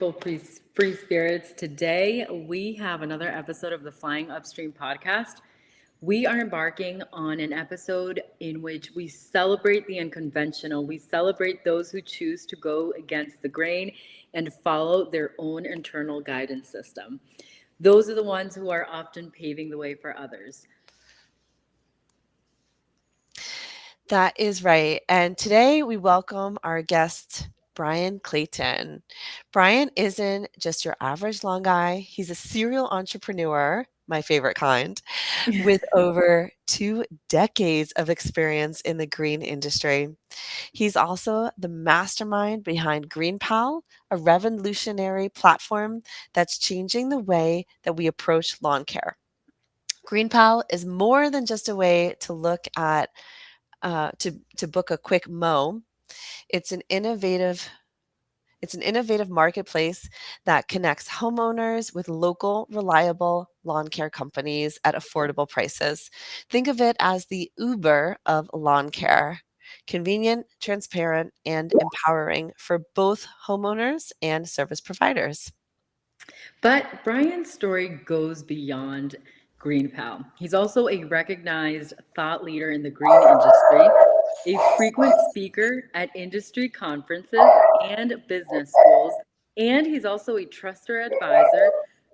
Free spirits. Today, we have another episode of the Flying Upstream podcast. We are embarking on an episode in which we celebrate the unconventional. We celebrate those who choose to go against the grain and follow their own internal guidance system. Those are the ones who are often paving the way for others. That is right. And today we welcome our guest, Bryan Clayton. Bryan isn't just your average lawn guy, he's a serial entrepreneur, my favorite kind, with over 2 decades of experience in the green industry. He's also the mastermind behind GreenPal, a revolutionary platform that's changing the way that we approach lawn care. GreenPal is more than just a way to look at to book a quick mow. It's an innovative it's an innovative marketplace that connects homeowners with local, reliable lawn care companies at affordable prices. Think of it as the Uber of lawn care. Convenient, transparent, and empowering for both homeowners and service providers. But Brian's story goes beyond GreenPal. He's also a recognized thought leader in the green industry, a frequent speaker at industry conferences and business schools, and he's also a trusted advisor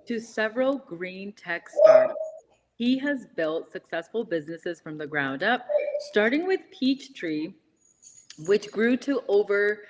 to several green tech startups. He has built successful businesses from the ground up, starting with Peachtree, which grew to over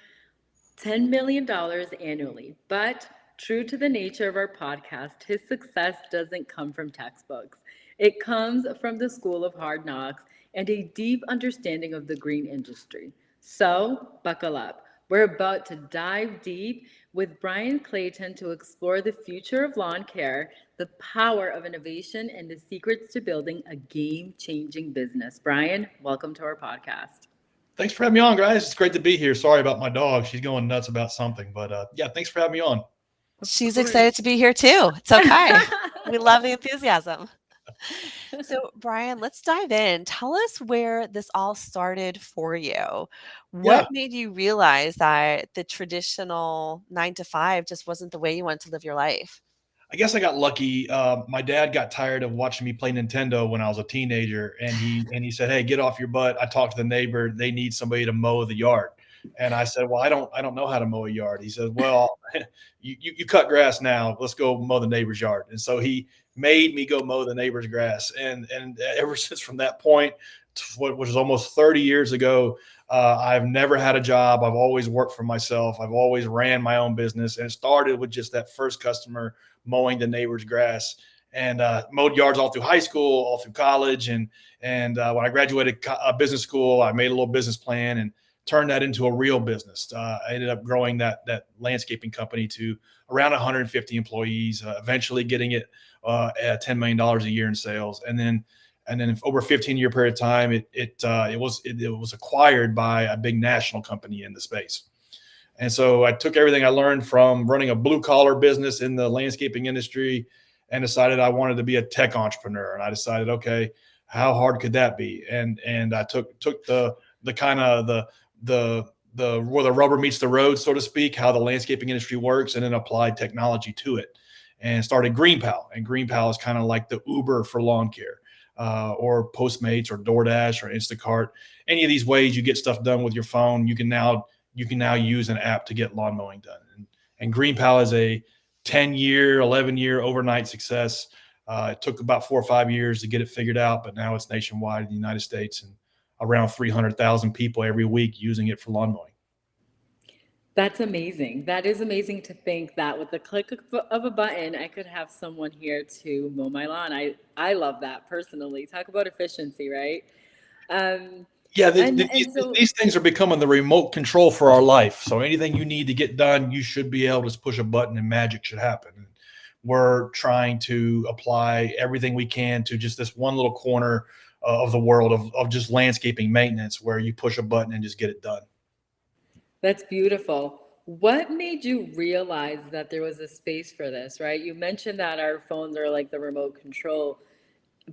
$10 million annually. But true to the nature of our podcast, his success doesn't come from textbooks. It comes from the school of hard knocks and a deep understanding of the green industry. So, buckle up. We're about to dive deep with Bryan Clayton to explore the future of lawn care, the power of innovation, and the secrets to building a game changing business. Bryan, welcome to our podcast. Thanks for having me on, guys. It's great to be here. Sorry about my dog. She's going nuts about something, but yeah, thanks for having me on. Of She's excited to course. be here too. It's okay. We love the enthusiasm. So, Bryan, let's dive in. Tell us where this all started for you. What Yeah, made you realize that the traditional 9 to 5 just wasn't the way you want to live your life? I guess I got lucky. My dad got tired of watching me play Nintendo when I was a teenager, and he said, "Hey, get off your butt." I talked to the neighbor; they need somebody to mow the yard, and I said, "Well, I don't know how to mow a yard." He said, "Well, you cut grass now. Let's go mow the neighbor's yard." And so he made me go mow the neighbor's grass, and ever since from that point, what was almost 30 years ago, I've never had a job. I've always worked for myself. I've always ran my own business, and it started with just that first customer mowing the neighbor's grass, and mowed yards all through high school, all through college, and when I graduated business school, I made a little business plan and turned that into a real business. I ended up growing that landscaping company to around 150 employees, eventually getting it at $10 million a year in sales, and then over a 15-year period of time, it was acquired by a big national company in the space. And so I took everything I learned from running a blue collar business in the landscaping industry and decided I wanted to be a tech entrepreneur. And I decided, okay, how hard could that be? And I took the kind of the where the rubber meets the road, so to speak, how the landscaping industry works, and then applied technology to it and started GreenPal. And GreenPal is kind of like the Uber for lawn care. Or Postmates or DoorDash or Instacart, any of these ways you get stuff done with your phone, you can now use an app to get lawn mowing done. And GreenPal is a 10-year, 11-year overnight success. It took about 4 or 5 years to get it figured out, but now it's nationwide in the United States and around 300,000 people every week using it for lawn mowing. That's amazing. That is amazing to think that with the click of a button, I could have someone here to mow my lawn. I love that personally. Talk about efficiency, right? Um, Yeah, and so these things are becoming the remote control for our life. So anything you need to get done, you should be able to just push a button and magic should happen. And we're trying to apply everything we can to just this one little corner of the world of just landscaping maintenance where you push a button and just get it done. that's beautiful. What made you realize that there was a space for this, right? You mentioned that our phones are like the remote control.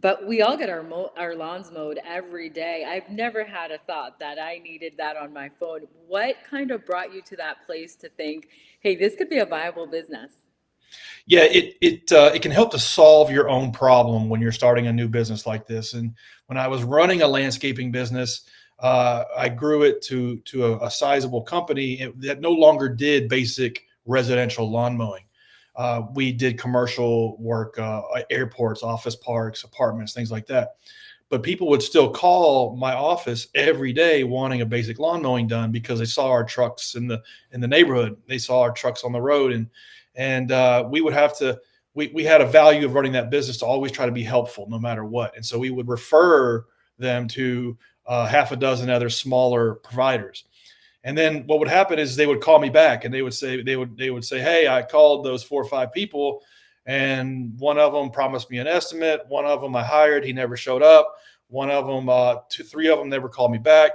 But we all get our lawns mowed every day. I've never had a thought that I needed that on my phone. What kind of brought you to that place to think, hey, this could be a viable business? Yeah, it can help to solve your own problem when you're starting a new business like this. And when I was running a landscaping business, I grew it to a sizable company that no longer did basic residential lawn mowing. We did commercial work, airports, office parks, apartments, things like that. But people would still call my office every day wanting a basic lawn mowing done because they saw our trucks in the neighborhood. They saw our trucks on the road, and we would have to. We had a value of running that business to always try to be helpful no matter what, and so we would refer them to half a dozen other smaller providers. And then what would happen is they would call me back and they would say, "Hey, I called those 4 or 5 people, and one of them promised me an estimate. One of them I hired, he never showed up. One of them, 3 of them never called me back."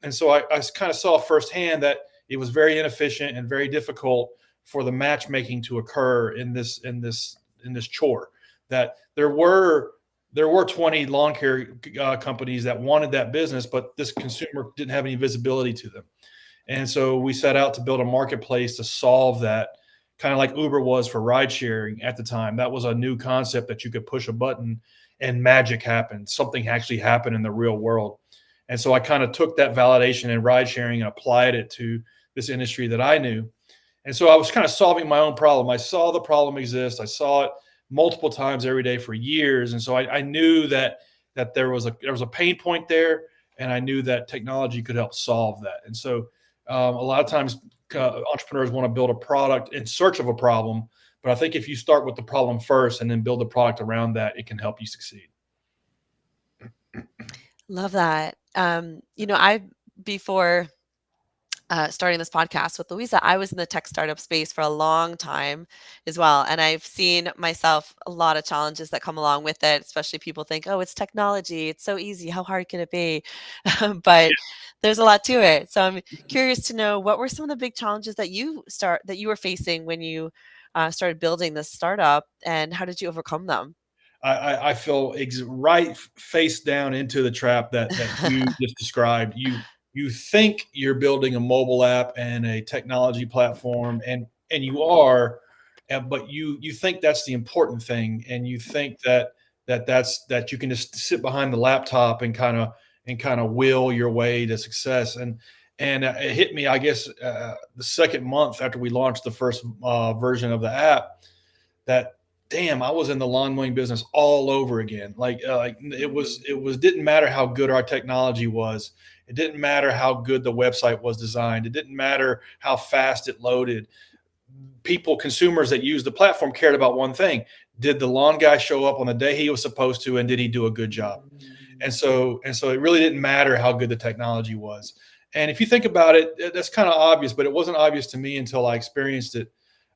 And so I kind of saw firsthand that it was very inefficient and very difficult for the matchmaking to occur in this chore. That there were 20 lawn care companies that wanted that business, but this consumer didn't have any visibility to them. And so we set out to build a marketplace to solve that, kind of like Uber was for ride sharing at the time. That was a new concept that you could push a button and magic happened. Something actually happened in the real world. And so I kind of took that validation in ride sharing and applied it to this industry that I knew. And so I was kind of solving my own problem. I saw the problem exist. I saw it multiple times every day for years. And so I knew that there was a pain point there, and I knew that technology could help solve that. And so a lot of times entrepreneurs want to build a product in search of a problem, but I think if you start with the problem first and then build the product around that, it can help you succeed. Love that. I before starting this podcast with Louisa, I was in the tech startup space for a long time as well. And I've seen myself a lot of challenges that come along with it, especially people think, oh, it's technology. It's so easy. How hard can it be? But there's a lot to it. So I'm curious to know, what were some of the big challenges that you were facing when you started building this startup, and how did you overcome them? I fell right face down into the trap that you just described. You think you're building a mobile app and a technology platform, and you are, but you think that's the important thing, and you think that you can just sit behind the laptop and kind of will your way to success. And it hit me, I guess, the second month after we launched the first version of the app, that damn, I was in the lawn mowing business all over again. Like it was didn't matter how good our technology was. It didn't matter how good the website was designed. It didn't matter how fast it loaded. Consumers that used the platform cared about one thing: did the lawn guy show up on the day he was supposed to, and did he do a good job? And so it really didn't matter how good the technology was. And if you think about it, that's kind of obvious, but it wasn't obvious to me until I experienced it.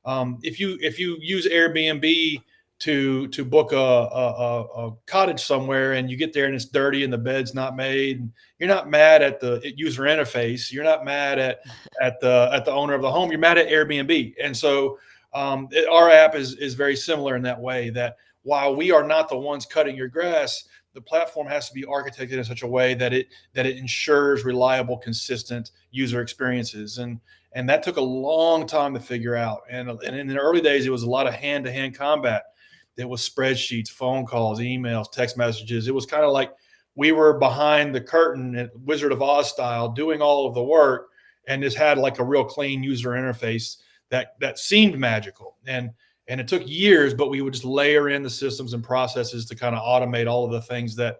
If you use Airbnb to book a cottage somewhere, and you get there and it's dirty and the bed's not made, and you're not mad at the user interface, you're not mad at the owner of the home, you're mad at Airbnb. And so our app is very similar in that way, that while we are not the ones cutting your grass, the platform has to be architected in such a way that it ensures reliable, consistent user experiences. And that took a long time to figure out. And in the early days, it was a lot of hand-to-hand combat. It was spreadsheets, phone calls, emails, text messages. It was kind of like we were behind the curtain at Wizard of Oz style, doing all of the work, and just had like a real clean user interface that seemed magical. And it took years, but we would just layer in the systems and processes to kind of automate all of the things that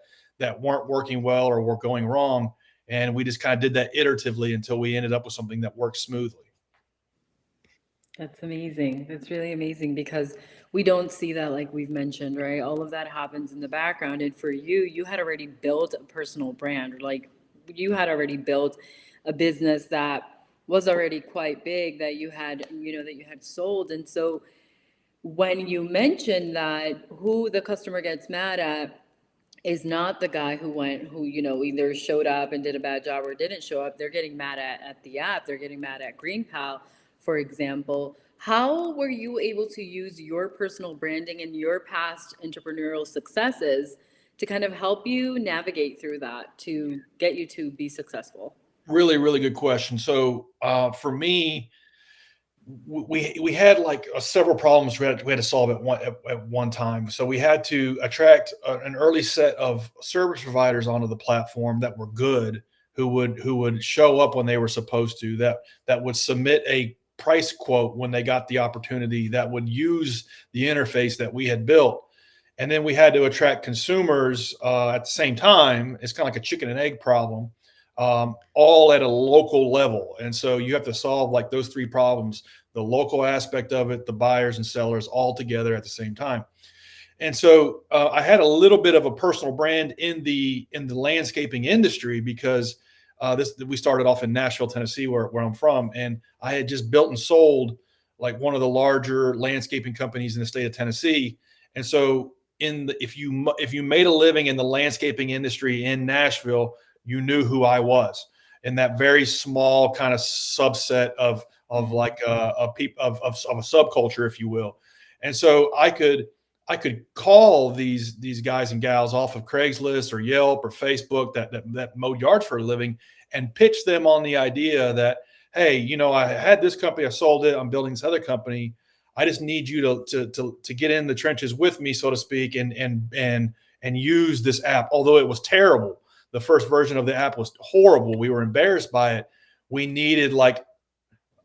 weren't working well or were going wrong. And we just kind of did that iteratively until we ended up with something that works smoothly. That's amazing. That's really amazing because we don't see that, like we've mentioned, right? All of that happens in the background. And for you, you had already built a personal brand, like you had already built a business that was already quite big, that you had sold. And so when you mentioned that who the customer gets mad at is not the guy who either showed up and did a bad job or didn't show up. They're getting mad at the app. They're getting mad at GreenPal, for example. How were you able to use your personal branding and your past entrepreneurial successes to kind of help you navigate through that to get you to be successful? Really, really good question. So for me, we had like several problems we had to solve at one time. So we had to attract an early set of service providers onto the platform that were good, who would show up when they were supposed to, that would submit a price quote when they got the opportunity, that would use the interface that we had built. And then we had to attract consumers at the same time. It's kind of like a chicken and egg problem, all at a local level. And so you have to solve like those three problems: the local aspect of it, the buyers and sellers, all together at the same time. And so I had a little bit of a personal brand in the landscaping industry, because we started off in Nashville, Tennessee, where I'm from, and I had just built and sold like one of the larger landscaping companies in the state of Tennessee. And so if you made a living in the landscaping industry in Nashville, you knew who I was in that very small kind of subset of like of a subculture, if you will. And so I could call these guys and gals off of Craigslist or Yelp or Facebook that mowed yards for a living, and pitch them on the idea that, hey, I had this company, I sold it, I'm building this other company. I just need you to get in the trenches with me, so to speak, and use this app. Although it was terrible, the first version of the app was horrible. We were embarrassed by it. We needed like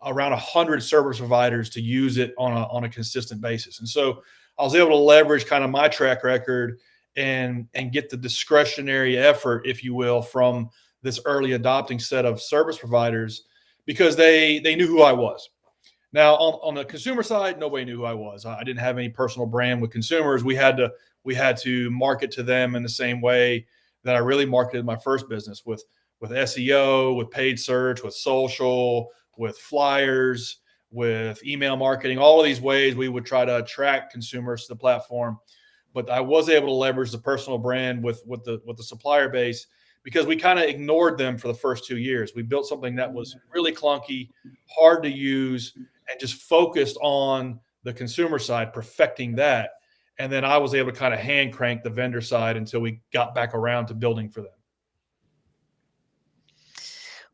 around 100 service providers to use it on a consistent basis. And so I was able to leverage kind of my track record and get the discretionary effort, if you will, from this early adopting set of service providers, because they knew who I was. Now, on the consumer side, nobody knew who I was. I didn't have any personal brand with consumers. We had to market to them in the same way that I really marketed my first business, with SEO, with paid search, with social, with flyers, with email marketing. All of these ways we would try to attract consumers to the platform. But I was able to leverage the personal brand with the supplier base, because we kind of ignored them for the first 2 years. We built something that was really clunky, hard to use, and just focused on the consumer side, perfecting that. And then I was able to kind of hand crank the vendor side until we got back around to building for them.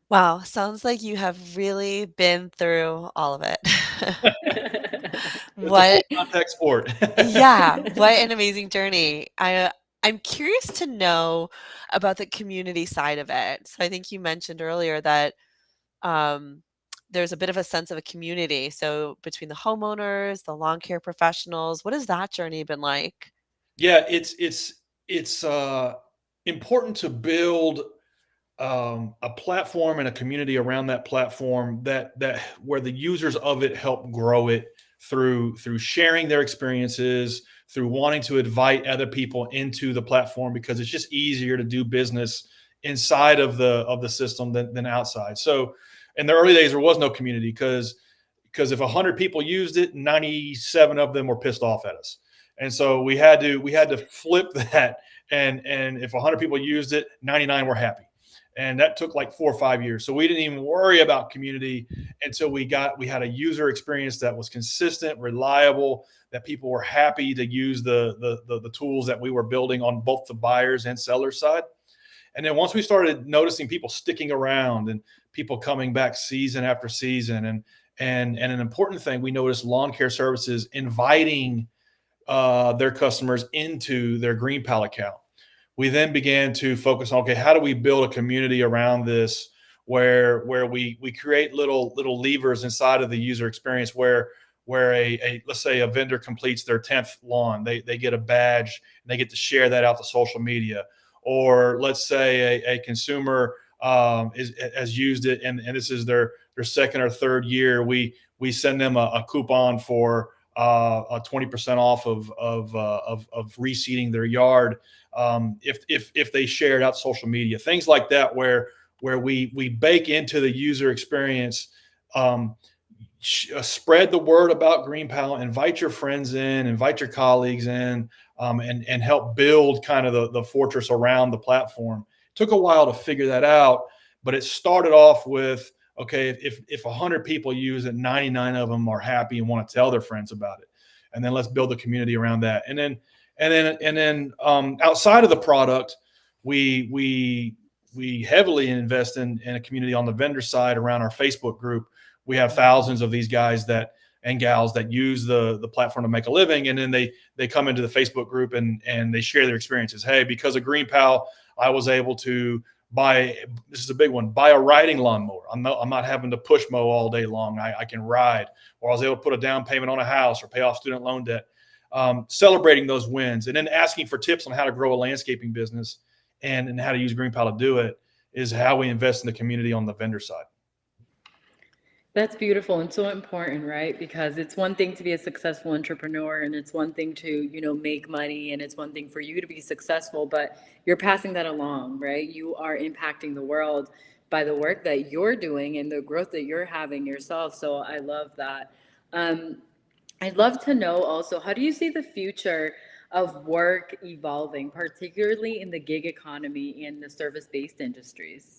Wow, sounds like you have really been through all of it. It's a full What contact sport. Yeah, what an amazing journey. I'm curious to know about the community side of it. So I think you mentioned earlier that um, there's a bit of a sense of a community. So between the homeowners, the lawn care professionals, what has that journey been like? Yeah, it's important to build a platform and a community around that platform, that where the users of it help grow it through sharing their experiences, through wanting to invite other people into the platform, because it's just easier to do business inside of the system than outside. So in the early days, there was no community, because if 100 people used it, 97 of them were pissed off at us. And so we had to flip that, and if 100 people used it, 99 were happy. And that took like 4 or 5 years. So we didn't even worry about community until we had a user experience that was consistent, reliable, that people were happy to use the tools that we were building on both the buyers and sellers side. And then once we started noticing people sticking around and people coming back season after season, and an important thing, we noticed lawn care services inviting their customers into their GreenPal account. We then began to focus on, okay, how do we build a community around this, where we create little levers inside of the user experience, where let's say a vendor completes their 10th lawn, they get a badge and they get to share that out to social media. Or let's say a consumer has used it, and this is their second or third year, we send them a coupon for a 20% off of reseeding their yard, if they share it out social media, things like that, where we bake into the user experience, spread the word about GreenPal, invite your friends in, invite your colleagues in, and help build kind of the fortress around the platform. It took a while to figure that out, but it started off with, okay, if 100 people use it, 99 of them are happy and want to tell their friends about it. And then let's build a community around that. And then And then outside of the product, we heavily invest in a community on the vendor side around our Facebook group. We have thousands of these guys and gals that use the platform to make a living, and then they come into the Facebook group and they share their experiences. Hey, because of GreenPal, I was able to buy, this is a big one, buy a riding lawnmower. I'm not having to push mow all day long. I can ride. Or I was able to put a down payment on a house or pay off student loan debt. Celebrating those wins, and then asking for tips on how to grow a landscaping business and how to use GreenPal to do it is how we invest in the community on the vendor side. That's beautiful and so important, right? Because it's one thing to be a successful entrepreneur and it's one thing to, make money and it's one thing for you to be successful, but you're passing that along, right? You are impacting the world by the work that you're doing and the growth that you're having yourself. So I love that. Um, I'd love to know also, how do you see the future of work evolving, particularly in the gig economy and the service-based industries?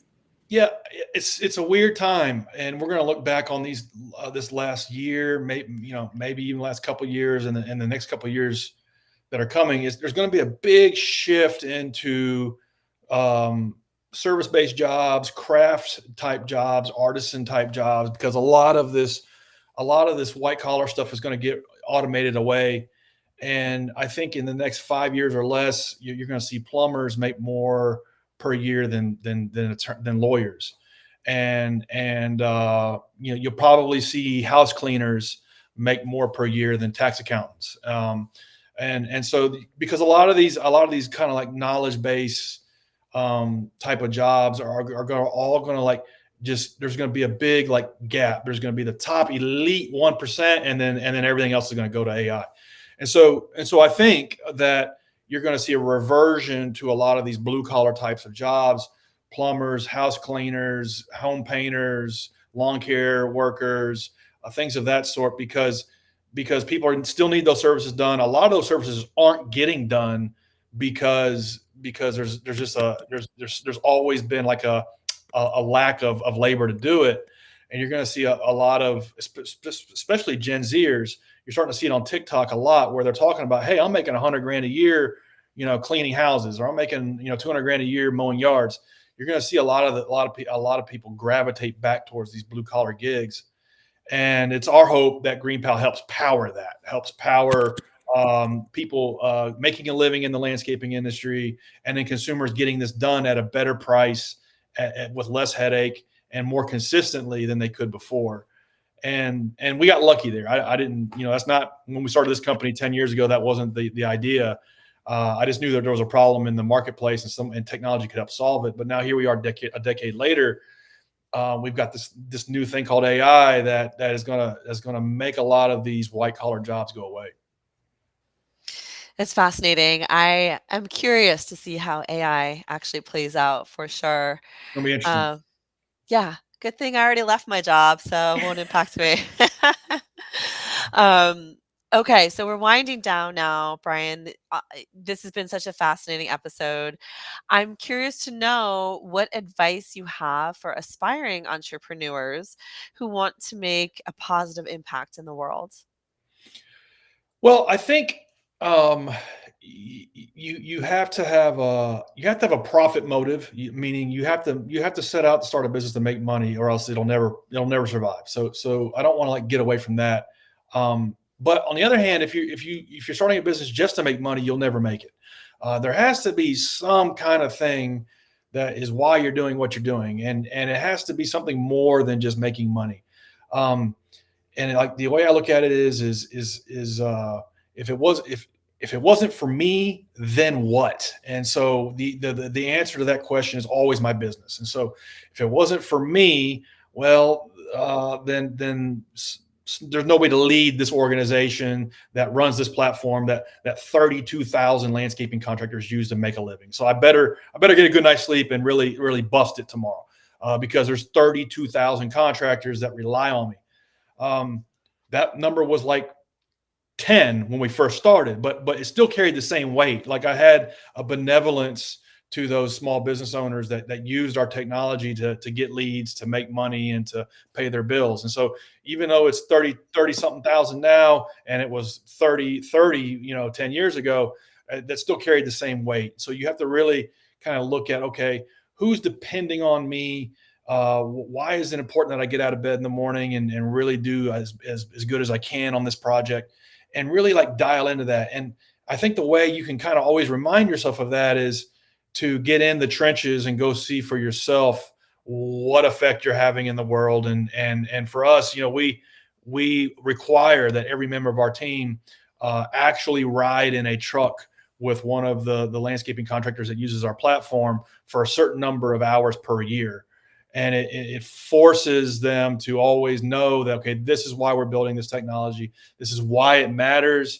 Yeah, it's a weird time, and we're going to look back on this last year, maybe even last couple of years, and the next couple of years that are coming. Is there's going to be a big shift into service-based jobs, craft type jobs, artisan type jobs, because a lot of this white collar stuff is going to get automated away. And I think in the next 5 years or less, you're going to see plumbers make more per year than lawyers, and you'll probably see house cleaners make more per year than tax accountants. And so because a lot of these kind of like knowledge base type of jobs are all going to like, just, there's going to be a big like gap. There's going to be the top elite 1%, and then everything else is going to go to AI. And so I think that you're going to see a reversion to a lot of these blue collar types of jobs: plumbers, house cleaners, home painters, lawn care workers, things of that sort, because people still need those services done. A lot of those services aren't getting done because there's always been like a lack of labor to do it. And you're going to see a lot of, especially Gen Zers, you're starting to see it on TikTok a lot, where they're talking about, hey, I'm making $100,000 a year, cleaning houses, or I'm making, $200,000 a year mowing yards. You're going to see a lot of people gravitate back towards these blue collar gigs. And it's our hope that GreenPal helps power people making a living in the landscaping industry, and then consumers getting this done at a better price, with less headache and more consistently than they could before. And we got lucky there. I didn't, that's not, when we started this company 10 years ago, that wasn't the idea. I just knew that there was a problem in the marketplace, and technology could help solve it. But now here we are, a decade later. We've got this new thing called AI that is gonna make a lot of these white collar jobs go away. It's fascinating. I am curious to see how AI actually plays out, for sure. It's gonna be interesting. Yeah, good thing I already left my job, so it won't impact me. Um, okay, so we're winding down now, Bryan. This has been such a fascinating episode. I'm curious to know what advice you have for aspiring entrepreneurs who want to make a positive impact in the world. Well, I think you have to have a profit motive, meaning you have to set out to start a business to make money, or else it'll never survive. So I don't want to like get away from that. But on the other hand, if you're starting a business just to make money, you'll never make it. There has to be some kind of thing that is why you're doing what you're doing, and it has to be something more than just making money. And like the way I look at it is if it wasn't for me, then what? And so the answer to that question is always my business. And so if it wasn't for me, well, then there's no way to lead this organization that runs this platform that 32,000 landscaping contractors use to make a living. So I better get a good night's sleep and really bust it tomorrow, because there's 32,000 contractors that rely on me. That number was like 10 when we first started, but it still carried the same weight. Like I had a benevolence to those small business owners that used our technology to get leads, to make money, and to pay their bills. And so even though it's 30 something thousand now, and it was 30, 10 years ago, that still carried the same weight. So you have to really kind of look at, okay, who's depending on me? Why is it important that I get out of bed in the morning and really do as good as I can on this project, and really like dial into that. And I think the way you can kind of always remind yourself of that is to get in the trenches and go see for yourself what effect you're having in the world. And for us, we require that every member of our team actually ride in a truck with one of the landscaping contractors that uses our platform for a certain number of hours per year. And it forces them to always know that, okay, this is why we're building this technology. This is why it matters.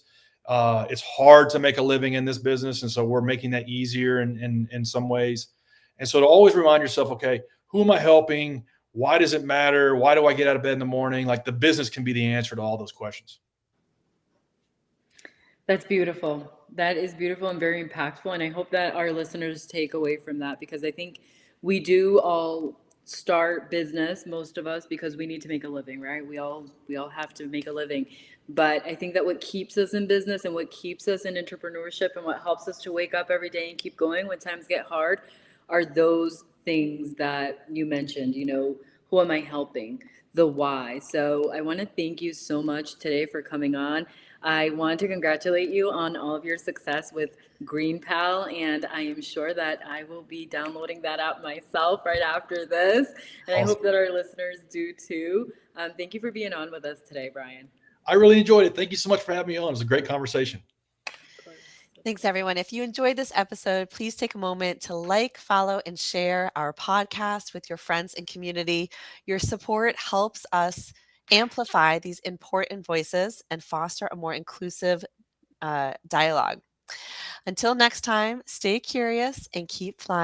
It's hard to make a living in this business. And so we're making that easier in some ways. And so to always remind yourself, okay, who am I helping? Why does it matter? Why do I get out of bed in the morning? Like, the business can be the answer to all those questions. That's beautiful. That is beautiful and very impactful. And I hope that our listeners take away from that, because I think we do all start business, most of us, because we need to make a living, right? We all have to make a living. But I think that what keeps us in business and what keeps us in entrepreneurship and what helps us to wake up every day and keep going when times get hard are those things that you mentioned, who am I helping? The why. So I want to thank you so much today for coming on. I want to congratulate you on all of your success with GreenPal, and I am sure that I will be downloading that app myself right after this, and I Awesome. hope that our listeners do too. Thank you for being on with us today, Bryan. I really enjoyed it. Thank you so much for having me on. It was a great conversation. Of course. Thanks, everyone. If you enjoyed this episode, please take a moment to like, follow, and share our podcast with your friends and community. Your support helps us amplify these important voices and foster a more inclusive dialogue. Until next time, stay curious and keep flying.